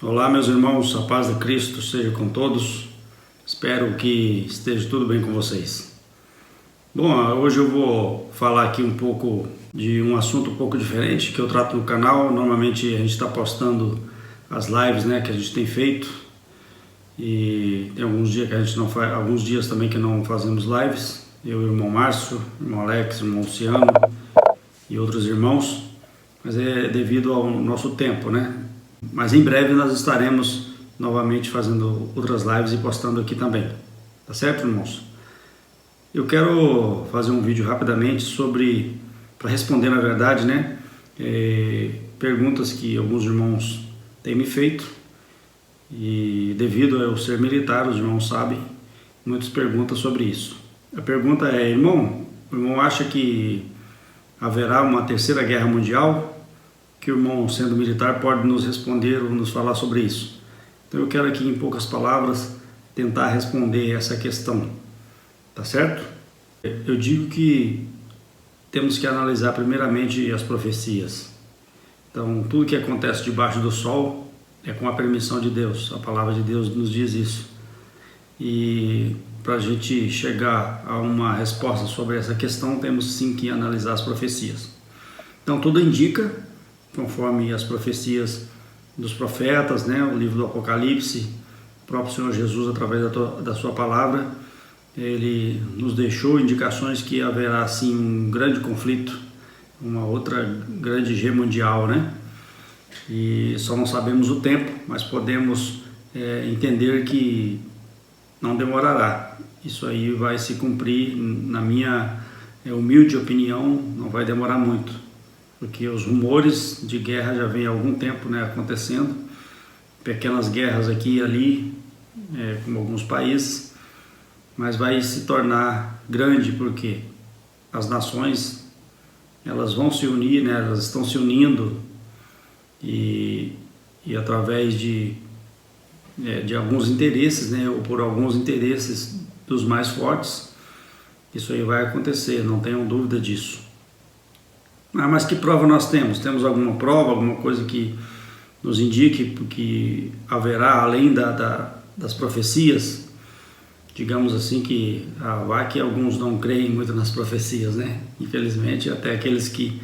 Olá, meus irmãos, a paz de Cristo seja com todos. Espero que esteja tudo bem com vocês. Bom, hoje eu vou falar aqui um pouco de um assunto um pouco diferente que eu trato no canal. Normalmente a gente está postando as lives, que a gente tem feito, e tem alguns dias que a gente não faz, alguns dias também que não fazemos lives. Eu e o irmão Márcio, irmão Alex, irmão Luciano e outros irmãos, mas é devido ao nosso tempo, Mas em breve nós estaremos novamente fazendo outras lives e postando aqui também. Tá certo, irmãos? Eu quero fazer um vídeo rapidamente para responder, na verdade, perguntas que alguns irmãos têm me feito. E devido a eu ser militar, os irmãos sabem, muitas perguntas sobre isso. A pergunta é: o irmão acha que haverá uma terceira guerra mundial? Que o irmão, sendo militar, pode nos responder ou nos falar sobre isso. Então eu quero aqui, em poucas palavras, tentar responder essa questão, tá certo? Eu digo que temos que analisar primeiramente as profecias. Então, tudo que acontece debaixo do sol é com a permissão de Deus. A palavra de Deus nos diz isso. E para a gente chegar a uma resposta sobre essa questão, temos sim que analisar as profecias. Então, tudo indica, conforme as profecias dos profetas, o livro do Apocalipse, o próprio Senhor Jesus, através da sua palavra, ele nos deixou indicações que haverá sim um grande conflito, uma outra grande guerra mundial, E só não sabemos o tempo, mas podemos entender que não demorará. Isso aí vai se cumprir, na minha humilde opinião, não vai demorar muito, porque os rumores de guerra já vêm há algum tempo acontecendo, pequenas guerras aqui e ali, com alguns países, mas vai se tornar grande porque as nações elas vão se unir, elas estão se unindo e através de alguns interesses, ou por alguns interesses dos mais fortes, isso aí vai acontecer, não tenham dúvida disso. Mas que prova nós temos? Temos alguma prova, alguma coisa que nos indique que haverá, além das profecias? Digamos assim que vai que alguns não creem muito nas profecias, Infelizmente, até aqueles que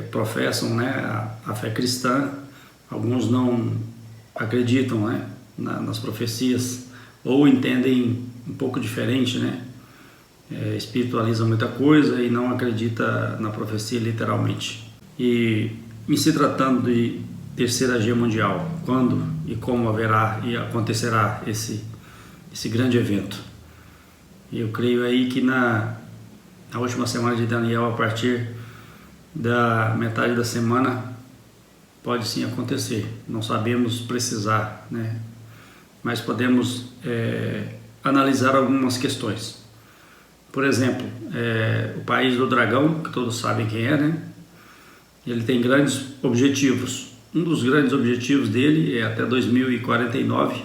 professam a fé cristã, alguns não acreditam nas profecias, ou entendem um pouco diferente, espiritualiza muita coisa e não acredita na profecia literalmente. E em se tratando de terceira guerra mundial, quando e como haverá e acontecerá esse grande evento? Eu creio aí que na última semana de Daniel, a partir da metade da semana, pode sim acontecer. Não sabemos precisar, mas podemos analisar algumas questões. Por exemplo, o país do dragão, que todos sabem quem é, Ele tem grandes objetivos. Um dos grandes objetivos dele é até 2049,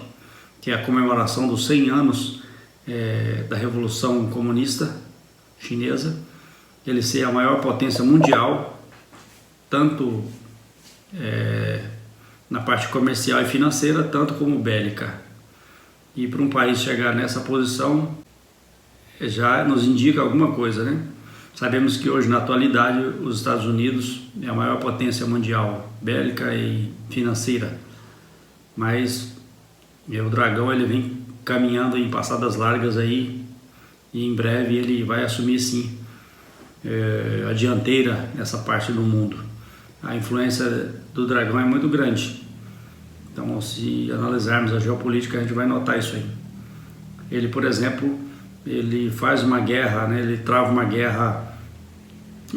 que é a comemoração dos 100 anos da Revolução Comunista Chinesa. Ele ser a maior potência mundial, tanto na parte comercial e financeira, tanto como bélica. E para um país chegar nessa posição, já nos indica alguma coisa, Sabemos que hoje, na atualidade, os Estados Unidos é a maior potência mundial, bélica e financeira, mas o dragão ele vem caminhando em passadas largas aí, e em breve ele vai assumir sim a dianteira nessa parte do mundo. A influência do dragão é muito grande, então se analisarmos a geopolítica, a gente vai notar isso aí. Ele, por exemplo, ele faz uma guerra, ele trava uma guerra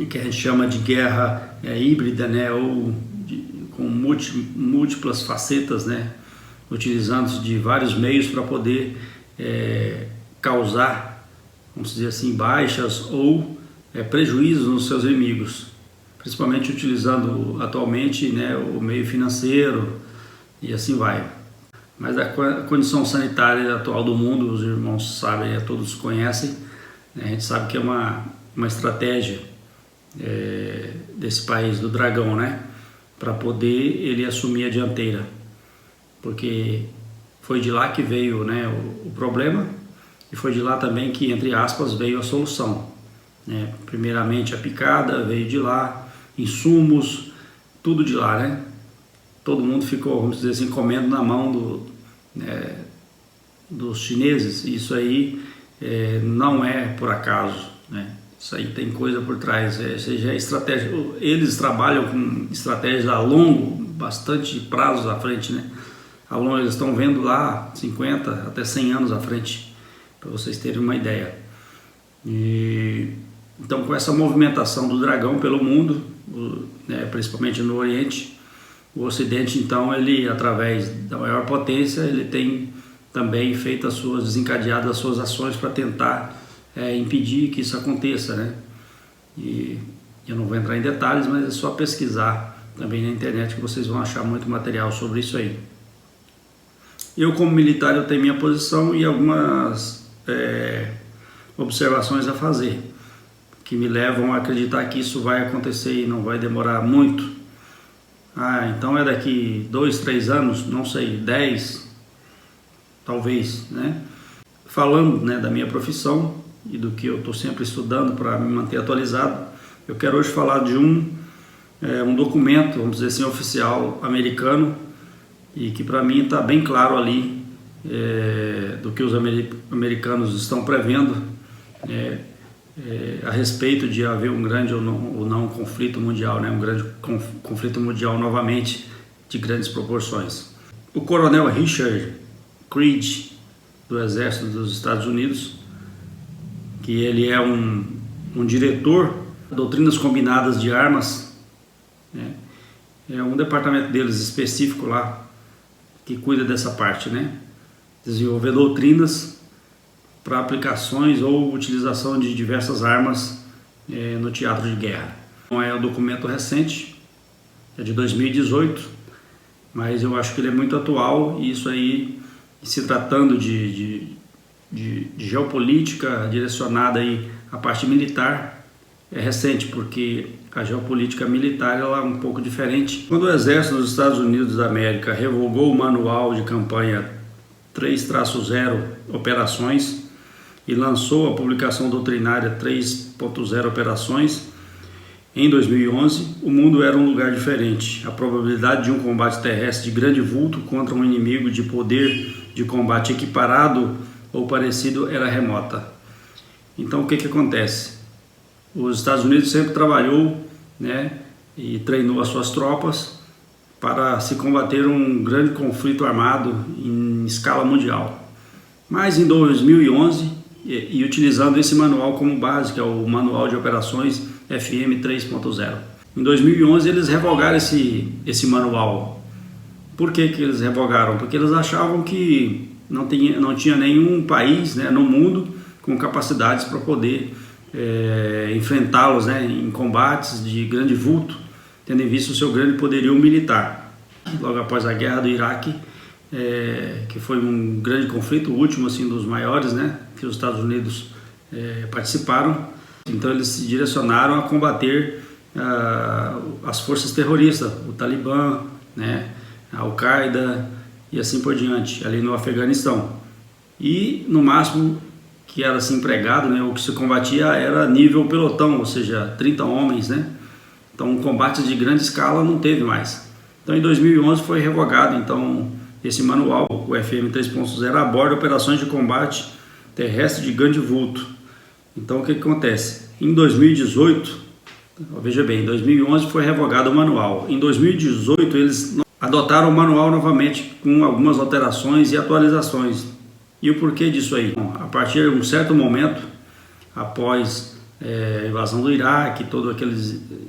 que a gente chama de guerra híbrida, ou com múltiplas facetas, utilizando de vários meios para poder causar, vamos dizer assim, baixas ou prejuízos nos seus inimigos, principalmente utilizando atualmente o meio financeiro e assim vai. Mas a condição sanitária atual do mundo, os irmãos sabem, todos conhecem, a gente sabe que é uma estratégia desse país do dragão, para poder ele assumir a dianteira. porque foi de lá que veio, né, o problema, e foi de lá também que, entre aspas, veio a solução, né? Primeiramente a picada veio de lá, insumos, tudo de lá, né? Todo mundo ficou, vamos dizer assim, comendo na mão dos chineses. Isso aí não é por acaso, né? Isso aí tem coisa por trás, seja estratégia. Eles trabalham com estratégias a longo, bastante prazos à frente, né? A longo, eles estão vendo lá 50 até 100 anos à frente, para vocês terem uma ideia. Então, com essa movimentação do dragão pelo mundo, né, principalmente no Oriente, o Ocidente, então, ele, através da maior potência, ele tem também feito desencadeado as suas ações para tentar impedir que isso aconteça, né? E eu não vou entrar em detalhes, mas é só pesquisar também na internet que vocês vão achar muito material sobre isso aí. Eu, como militar, eu tenho minha posição e algumas observações a fazer, que me levam a acreditar que isso vai acontecer e não vai demorar muito. Então é daqui 2, 3 anos, não sei, 10, talvez, né? Falando, né, da minha profissão e do que eu estou sempre estudando para me manter atualizado, eu quero hoje falar de um documento, vamos dizer assim, oficial americano, e que para mim está bem claro ali do que os americanos estão prevendo a respeito de haver um grande ou não conflito mundial, né? Um grande conflito mundial novamente de grandes proporções. O coronel Richard Creed, do Exército dos Estados Unidos, que ele é um diretor de doutrinas combinadas de armas, né? É um departamento deles específico lá que cuida dessa parte, né? Desenvolver doutrinas para aplicações ou utilização de diversas armas no teatro de guerra. Então, é um documento recente, é de 2018, mas eu acho que ele é muito atual, e isso aí, se tratando de geopolítica direcionada aí à parte militar, é recente, porque a geopolítica militar ela é um pouco diferente. Quando o Exército dos Estados Unidos da América revogou o Manual de Campanha 3-0 Operações e lançou a publicação doutrinária 3.0 Operações, em 2011, o mundo era um lugar diferente. A probabilidade de um combate terrestre de grande vulto contra um inimigo de poder de combate equiparado ou parecido era remota. Então, o que acontece? Os Estados Unidos sempre trabalhou, né, e treinou as suas tropas para se combater um grande conflito armado em escala mundial. Mas em 2011, e utilizando esse manual como base, que é o Manual de Operações FM 3.0. Em 2011 eles revogaram esse manual. Por que eles revogaram? Porque eles achavam que não tinha nenhum país, né, no mundo com capacidades para poder enfrentá-los, né, em combates de grande vulto, tendo em vista o seu grande poderio militar. Logo após a guerra do Iraque, que foi um grande conflito, o último assim, dos maiores, né, que os Estados Unidos participaram. Então eles se direcionaram a combater as forças terroristas, o Talibã, né, a Al-Qaeda e assim por diante, ali no Afeganistão. E no máximo que era assim empregado, né, o que se combatia era nível pelotão, ou seja, 30 homens, né? Então combates de grande escala não teve mais. Então em 2011 foi revogado então esse manual, o FM 3.0, aborda operações de combate terrestre de grande vulto. Então o que acontece? Em 2018, veja bem, em 2011 foi revogado o manual. Em 2018 eles adotaram o manual novamente com algumas alterações e atualizações. E o porquê disso aí? Bom, a partir de um certo momento, após a invasão do Iraque, todo aquele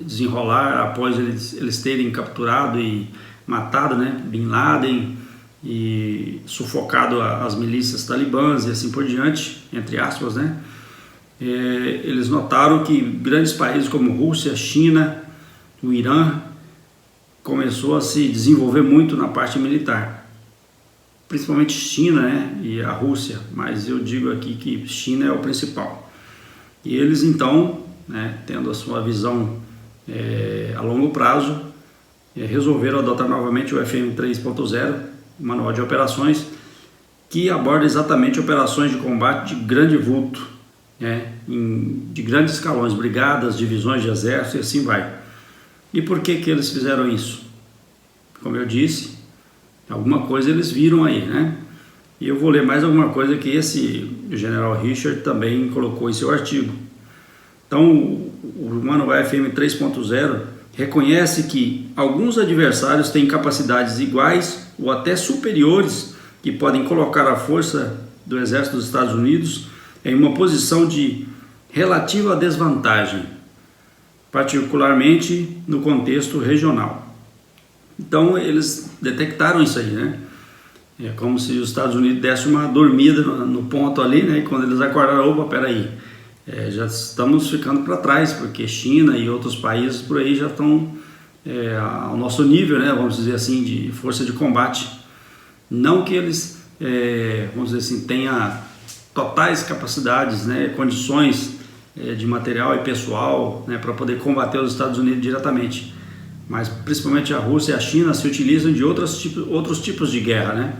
desenrolar, após eles terem capturado e matado, né, Bin Laden e sufocado as milícias talibãs e assim por diante, entre aspas, né? Eles notaram que grandes países como Rússia, China, o Irã começou a se desenvolver muito na parte militar, principalmente China, né, e a Rússia, mas eu digo aqui que China é o principal. E eles então, né, tendo a sua visão a longo prazo, resolveram adotar novamente o FM 3.0 manual de operações, que aborda exatamente operações de combate de grande vulto, né, de grandes escalões, brigadas, divisões de exército e assim vai. E por que que eles fizeram isso? Como eu disse, alguma coisa eles viram aí, né? E eu vou ler mais alguma coisa que o general Richard também colocou em seu artigo. Então, o manual FM 3.0 reconhece que alguns adversários têm capacidades iguais ou até superiores que podem colocar a força do exército dos Estados Unidos em uma posição de relativa desvantagem, particularmente no contexto regional. Então, eles detectaram isso aí, né? É como se os Estados Unidos dessem uma dormida no ponto ali, né? E quando eles acordaram, opa, peraí, já estamos ficando para trás, porque China e outros países por aí já estão ao nosso nível, né? Vamos dizer assim, de força de combate. Não que eles, vamos dizer assim, tenham totais capacidades, né? Condições de material e pessoal, né? Para poder combater os Estados Unidos diretamente. Mas principalmente a Rússia e a China se utilizam de outros tipos de guerra, né?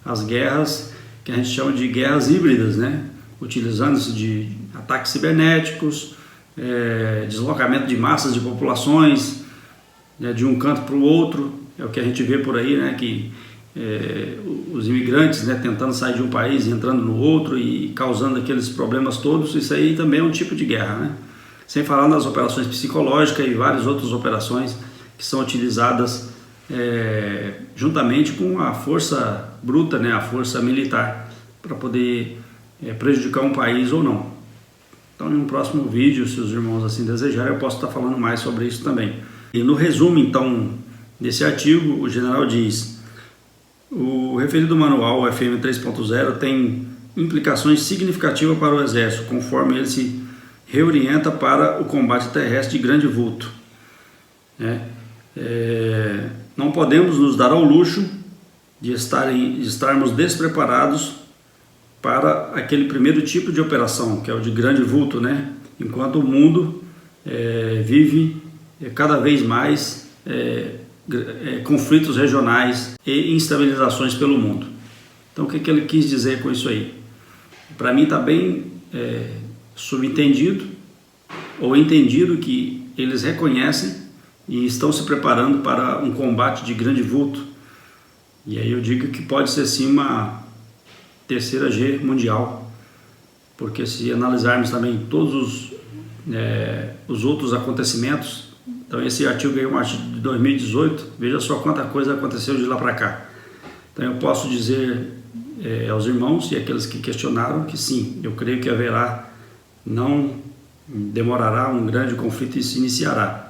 As guerras que a gente chama de guerras híbridas, né? Utilizando-se de ataques cibernéticos, deslocamento de massas de populações, né, de um canto para o outro. É o que a gente vê por aí, né? Que os imigrantes, né, tentando sair de um país e entrando no outro e causando aqueles problemas todos, isso aí também é um tipo de guerra, né? Sem falar nas operações psicológicas e várias outras operações que são utilizadas juntamente com a força bruta, né, a força militar, para poder prejudicar um país ou não. Então, em um próximo vídeo, se os irmãos assim desejarem, eu posso estar falando mais sobre isso também. E no resumo, então, desse artigo, o general diz: o referido manual FM 3.0 tem implicações significativas para o Exército, conforme ele se reorienta para o combate terrestre de grande vulto, né? Não podemos nos dar ao luxo de estarmos despreparados para aquele primeiro tipo de operação, que é o de grande vulto, né? Enquanto o mundo vive cada vez mais conflitos regionais e instabilizações pelo mundo. Então, o que ele quis dizer com isso aí? Para mim está bem subentendido ou entendido que eles reconhecem e estão se preparando para um combate de grande vulto. E aí eu digo que pode ser sim uma terceira G mundial, porque se analisarmos também todos os outros acontecimentos, então esse artigo aí é um artigo de 2018, veja só quanta coisa aconteceu de lá para cá. Então eu posso dizer aos irmãos e aqueles que questionaram que sim, eu creio que haverá, não demorará, um grande conflito e se iniciará.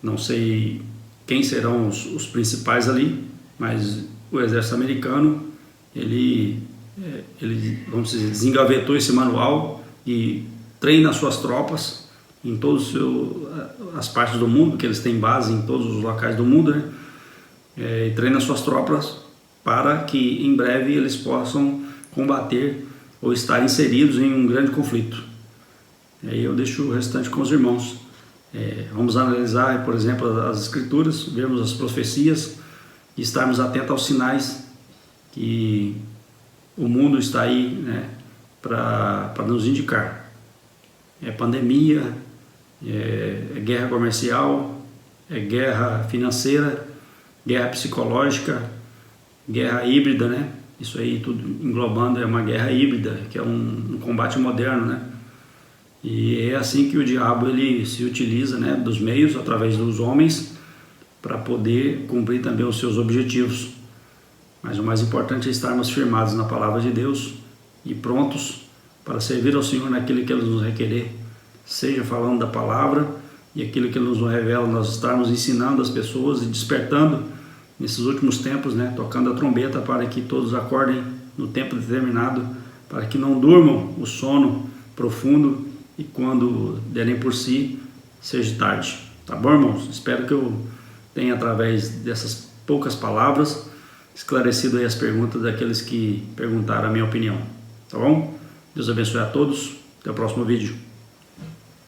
Não sei quem serão os principais ali, mas o exército americano, ele vamos dizer, desengavetou esse manual e treina suas tropas em todas as partes do mundo, que eles têm base em todos os locais do mundo, né? E treina suas tropas para que em breve eles possam combater ou estar inseridos em um grande conflito. E aí eu deixo o restante com os irmãos. Vamos analisar, por exemplo, as escrituras, vermos as profecias e estarmos atentos aos sinais que o mundo está aí, né, para nos indicar. Pandemia, guerra comercial, guerra financeira, guerra psicológica, guerra híbrida, né? Isso aí tudo englobando é uma guerra híbrida, que é um combate moderno, né? E é assim que o diabo ele se utiliza, né, dos meios, através dos homens, para poder cumprir também os seus objetivos. Mas o mais importante é estarmos firmados na palavra de Deus e prontos para servir ao Senhor naquilo que Ele nos requerer, seja falando da palavra e aquilo que Ele nos revela, nós estarmos ensinando as pessoas e despertando nesses últimos tempos, né, tocando a trombeta para que todos acordem no tempo determinado, para que não durmam o sono profundo e quando derem por si, seja tarde. Tá bom, irmãos? Espero que eu tenha, através dessas poucas palavras, esclarecido aí as perguntas daqueles que perguntaram a minha opinião. Tá bom? Deus abençoe a todos. Até o próximo vídeo.